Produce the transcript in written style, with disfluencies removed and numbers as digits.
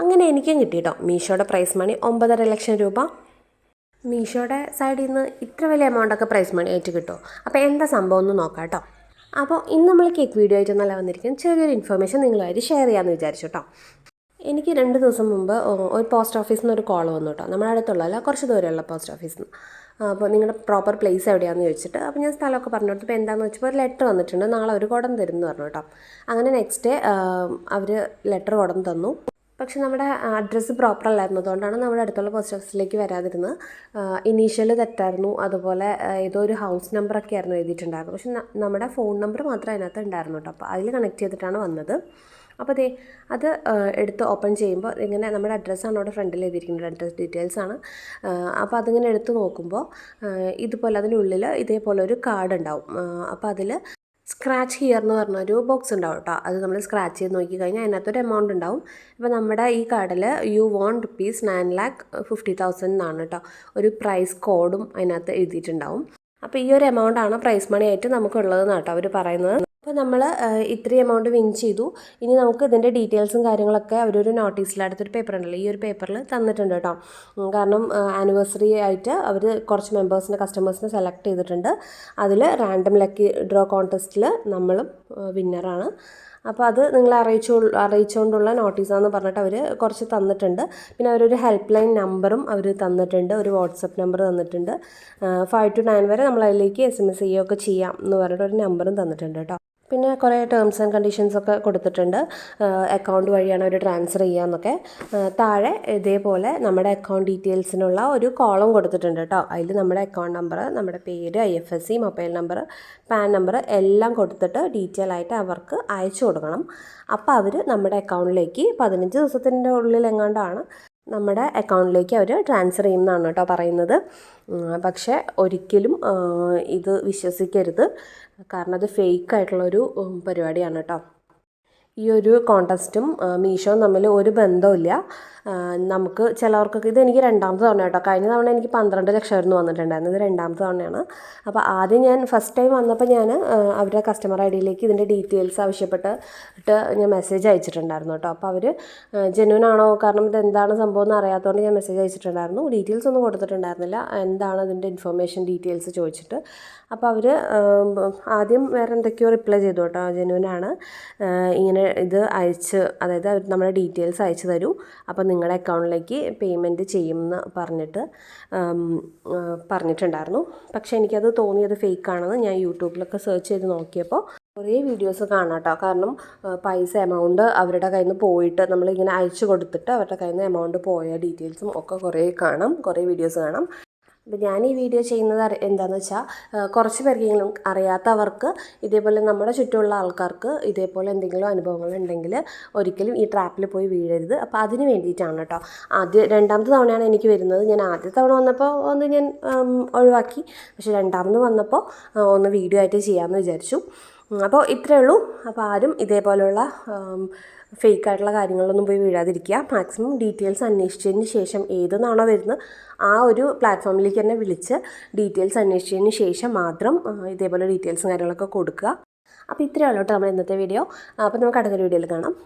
അങ്ങനെ എനിക്കും കിട്ടി കേട്ടോ. മീഷോയുടെ പ്രൈസ് മണി 9.5 ലക്ഷം രൂപ. മീഷോയുടെ സൈഡിൽ നിന്ന് ഇത്ര വലിയ എമൗണ്ടൊക്കെ പ്രൈസ് മണി ആയിട്ട് കിട്ടുമോ? അപ്പോൾ എന്താ സംഭവം എന്ന് നോക്കാം കേട്ടോ. അപ്പോൾ ഇന്ന് നമ്മൾ കേക്ക് വീഡിയോ ആയിട്ടൊന്നല്ല വന്നിരിക്കും, ചെറിയൊരു ഇൻഫർമേഷൻ നിങ്ങളുമായിട്ട് ഷെയർ ചെയ്യാമെന്ന് വിചാരിച്ചു കേട്ടോ. എനിക്ക് 2 ദിവസം മുമ്പ് ഒരു പോസ്റ്റ് ഓഫീസിൽ നിന്ന് ഒരു കോൾ വന്നു കേട്ടോ. നമ്മുടെ അടുത്തുള്ളതല്ല, കുറച്ച് ദൂരമുള്ള പോസ്റ്റ് ഓഫീസിൽ നിന്ന്. അപ്പോൾ നിങ്ങളുടെ പ്രോപ്പർ പ്ലേസ് എവിടെയാണെന്ന് ചോദിച്ചിട്ട്, അപ്പോൾ ഞാൻ സ്ഥലമൊക്കെ പറഞ്ഞു കൊടുത്തപ്പോൾ എന്താണെന്ന് വെച്ചപ്പോൾ ഒരു ലെറ്റർ വന്നിട്ടുണ്ട്, നാളെ ഒരു കുടം തരും എന്ന് പറഞ്ഞു കേട്ടോ. അങ്ങനെ നെക്സ്റ്റ് ഡേ അവർ ലെറ്റർ കുടം തന്നു. പക്ഷെ നമ്മുടെ അഡ്രസ്സ് പ്രോപ്പർ അല്ലായിരുന്നു, അതുകൊണ്ടാണ് നമ്മുടെ അടുത്തുള്ള പോസ്റ്റ് ഓഫീസിലേക്ക് വരാതിരുന്നത്. ഇനീഷ്യൽ തെറ്റായിരുന്നു, അതുപോലെ ഏതോ ഒരു ഹൗസ് നമ്പറൊക്കെ ആയിരുന്നു എഴുതിയിട്ടുണ്ടായിരുന്നു. പക്ഷെ നമ്മുടെ ഫോൺ നമ്പർ മാത്രം അതിനകത്ത് ഉണ്ടായിരുന്നു കേട്ടോ. അപ്പോൾ അതിൽ കണക്ട് ചെയ്തിട്ടാണ് വന്നത്. അപ്പോൾ അത് എടുത്ത് ഓപ്പൺ ചെയ്യുമ്പോൾ ഇങ്ങനെ നമ്മുടെ അഡ്രസ്സാണ് അവിടെ ഫ്രണ്ടിൽ എഴുതിയിരിക്കുന്നത്, അഡ്രസ് ഡീറ്റെയിൽസാണ്. അപ്പോൾ അതിങ്ങനെ എടുത്ത് നോക്കുമ്പോൾ ഇതുപോലെ അതിനുള്ളിൽ ഇതേപോലെ ഒരു കാർഡ് ഉണ്ടാവും. അപ്പോൾ അതിൽ സ്ക്രാച്ച് ഹിയർ എന്ന് പറഞ്ഞൊരു ബോക്സ് ഉണ്ടാവും കേട്ടോ. അത് നമ്മൾ സ്ക്രാച്ച് ചെയ്ത് നോക്കിക്കഴിഞ്ഞാൽ അതിനകത്തൊരു എമൗണ്ട് ഉണ്ടാവും. അപ്പോൾ നമ്മുടെ ഈ കാർഡിൽ യു വോണ്ട് റുപ്പീസ് 9,50,000 എന്നാണ് കേട്ടോ. ഒരു പ്രൈസ് കോഡും അതിനകത്ത് എഴുതിയിട്ടുണ്ടാവും. അപ്പോൾ ഈ ഒരു എമൗണ്ടാണ് പ്രൈസ് മണി ആയിട്ട് നമുക്കുള്ളതെന്ന് കേട്ടോ അവർ പറയുന്നത്. അപ്പോൾ നമ്മൾ ഇത്രയും എമൗണ്ട് വിൻ ചെയ്തു. ഇനി നമുക്ക് ഇതിൻ്റെ ഡീറ്റെയിൽസും കാര്യങ്ങളൊക്കെ അവരൊരു നോട്ടീസിൽ അടുത്തൊരു പേപ്പർ ഉണ്ടല്ലോ, ഈ ഒരു പേപ്പറിൽ തന്നിട്ടുണ്ട് കേട്ടോ. കാരണം ആനിവേഴ്സറി ആയിട്ട് അവർ കുറച്ച് കസ്റ്റമേഴ്സിനെ സെലക്ട് ചെയ്തിട്ടുണ്ട്. അതിൽ റാൻഡം ലക്കി ഡ്രോ കോൺടെസ്റ്റിൽ നമ്മളും വിന്നറാണ്. അപ്പോൾ അത് നിങ്ങളെ അറിയിച്ചുകൊണ്ടുള്ള നോട്ടീസാണെന്ന് പറഞ്ഞിട്ട് അവർ കുറച്ച് തന്നിട്ടുണ്ട്. പിന്നെ അവരൊരു ഹെൽപ്പ് ലൈൻ നമ്പറും അവർ തന്നിട്ടുണ്ട്, ഒരു വാട്സപ്പ് നമ്പർ തന്നിട്ടുണ്ട്. 5 to 9 വരെ നമ്മൾ അതിലേക്ക് SMS ചെയ്യുകയൊക്കെ ചെയ്യാം എന്ന് പറഞ്ഞിട്ട് ഒരു നമ്പറും തന്നിട്ടുണ്ട് കേട്ടോ. പിന്നെ കുറേ ടേംസ് ആൻഡ് കണ്ടീഷൻസൊക്കെ കൊടുത്തിട്ടുണ്ട്. അക്കൗണ്ട് വഴിയാണ് അവർ ട്രാൻസ്ഫർ ചെയ്യാമെന്നൊക്കെ. താഴെ ഇതേപോലെ നമ്മുടെ അക്കൗണ്ട് ഡീറ്റെയിൽസിനുള്ള ഒരു കോളം കൊടുത്തിട്ടുണ്ട് കേട്ടോ. അതിൽ നമ്മുടെ അക്കൗണ്ട് നമ്പർ, നമ്മുടെ പേര്, IFSC, mobile number, pan number എല്ലാം കൊടുത്തിട്ട് ഡീറ്റെയിൽ ആയിട്ട് അവർക്ക് അയച്ചു കൊടുക്കണം. അപ്പോൾ അവർ നമ്മുടെ അക്കൗണ്ടിലേക്ക് 15 ദിവസത്തിൻ്റെ ഉള്ളിൽ എങ്ങാണ്ടാണ് നമ്മുടെ അക്കൗണ്ടിലേക്ക് അവർ ട്രാൻസ്ഫർ ചെയ്യുമെന്നാണ് കേട്ടോ പറയുന്നത്. പക്ഷേ ഒരിക്കലും ഇത് വിശ്വസിക്കരുത്, കാരണം അത് ഫേക്കായിട്ടുള്ളൊരു പരിപാടിയാണ് കേട്ടോ. ഈ ഒരു കോൺടെസ്റ്റും മീഷോയും തമ്മിൽ ഒരു ബന്ധമില്ല. നമുക്ക് ചിലവർക്കൊക്കെ, ഇതെനിക്ക് 2ാമത്തെ തവണ കേട്ടോ. കഴിഞ്ഞ തവണ എനിക്ക് 12 ലക്ഷമായിരുന്നു വന്നിട്ടുണ്ടായിരുന്നത്, ഇത് 2ാമത്തെ തവണയാണ്. അപ്പോൾ ആദ്യം ഞാൻ ഫസ്റ്റ് ടൈം വന്നപ്പോൾ ഞാൻ അവരുടെ കസ്റ്റമർ ID-യിലേക്ക് ഇതിൻ്റെ ഡീറ്റെയിൽസ് ആവശ്യപ്പെട്ടിട്ട് ഞാൻ മെസ്സേജ് അയച്ചിട്ടുണ്ടായിരുന്നു കേട്ടോ. അപ്പോൾ അവർ ജെന്യൂൻ ആണോ, കാരണം ഇത് എന്താണ് സംഭവം എന്ന് അറിയാത്തതുകൊണ്ട് ഞാൻ മെസ്സേജ് അയച്ചിട്ടുണ്ടായിരുന്നു. ഡീറ്റെയിൽസ് ഒന്നും കൊടുത്തിട്ടുണ്ടായിരുന്നില്ല, എന്താണ് ഇതിൻ്റെ ഇൻഫർമേഷൻ ഡീറ്റെയിൽസ് ചോദിച്ചിട്ട്. അപ്പോൾ അവർ ആദ്യം വേറെ എന്തൊക്കെയോ റിപ്ലൈ ചെയ്തു കേട്ടോ, ജെന്യൂൻ ആണ്, ഇങ്ങനെ ഇത് അയച്ച്, അതായത് അവർ നമ്മുടെ ഡീറ്റെയിൽസ് അയച്ചു തരൂ, അപ്പോൾ നിങ്ങളുടെ അക്കൗണ്ടിലേക്ക് പേയ്മെൻറ്റ് ചെയ്യുമെന്ന് പറഞ്ഞിട്ടുണ്ടായിരുന്നു. പക്ഷേ എനിക്കത് തോന്നിയത് ഫേക്കാണെന്ന്. ഞാൻ യൂട്യൂബിലൊക്കെ സെർച്ച് ചെയ്ത് നോക്കിയപ്പോൾ കുറേ വീഡിയോസ് കാണാം കേട്ടോ. കാരണം പൈസ എമൗണ്ട് അവരുടെ കയ്യിൽ നിന്ന് പോയിട്ട് നമ്മളിങ്ങനെ അയച്ചു കൊടുത്തിട്ട് അവരുടെ കയ്യിൽ നിന്ന് എമൗണ്ട് പോയ ഡീറ്റെയിൽസും ഒക്കെ കുറേ വീഡിയോസ് കാണാം. അപ്പോൾ ഞാൻ ഈ വീഡിയോ ചെയ്യുന്നത് എന്താണെന്ന് വെച്ചാൽ, കുറച്ച് പേർക്കെങ്കിലും അറിയാത്തവർക്ക്, ഇതേപോലെ നമ്മുടെ ചുറ്റുമുള്ള ആൾക്കാർക്ക് ഇതേപോലെ എന്തെങ്കിലും അനുഭവങ്ങളുണ്ടെങ്കിൽ ഒരിക്കലും ഈ ട്രാപ്പിൽ പോയി വീഴരുത്. അപ്പോൾ അതിന് വേണ്ടിയിട്ടാണ് കേട്ടോ. 2ാമത്തെ തവണയാണ് എനിക്ക് വരുന്നത്. ഞാൻ ആദ്യത്തെ തവണ വന്നപ്പോൾ ഒന്ന് ഞാൻ ഒഴിവാക്കി. പക്ഷേ 2ാമത് വന്നപ്പോൾ ഒന്ന് വീഡിയോ ആയിട്ട് ചെയ്യാമെന്ന് വിചാരിച്ചു. അപ്പോൾ ഇത്രയേ ഉള്ളൂ. അപ്പോൾ ആരും ഇതേപോലെയുള്ള ഫേക്കായിട്ടുള്ള കാര്യങ്ങളിലൊന്നും പോയി വീഴാതിരിക്കുക. മാക്സിമം ഡീറ്റെയിൽസ് അന്വേഷിച്ചതിന് ശേഷം ഏതെന്നാണോ വരുന്നത് ആ ഒരു പ്ലാറ്റ്ഫോമിലേക്ക് തന്നെ വിളിച്ച് ഡീറ്റെയിൽസ് അന്വേഷിച്ചതിന് ശേഷം മാത്രം ഇതേപോലെ ഡീറ്റെയിൽസും കാര്യങ്ങളൊക്കെ കൊടുക്കുക. അപ്പോൾ ഇത്രയേ ഉള്ളൂ കേട്ടോ നമ്മുടെ ഇന്നത്തെ വീഡിയോ. അപ്പോൾ നമുക്ക് അടുത്തൊരു വീഡിയോയിൽ കാണാം.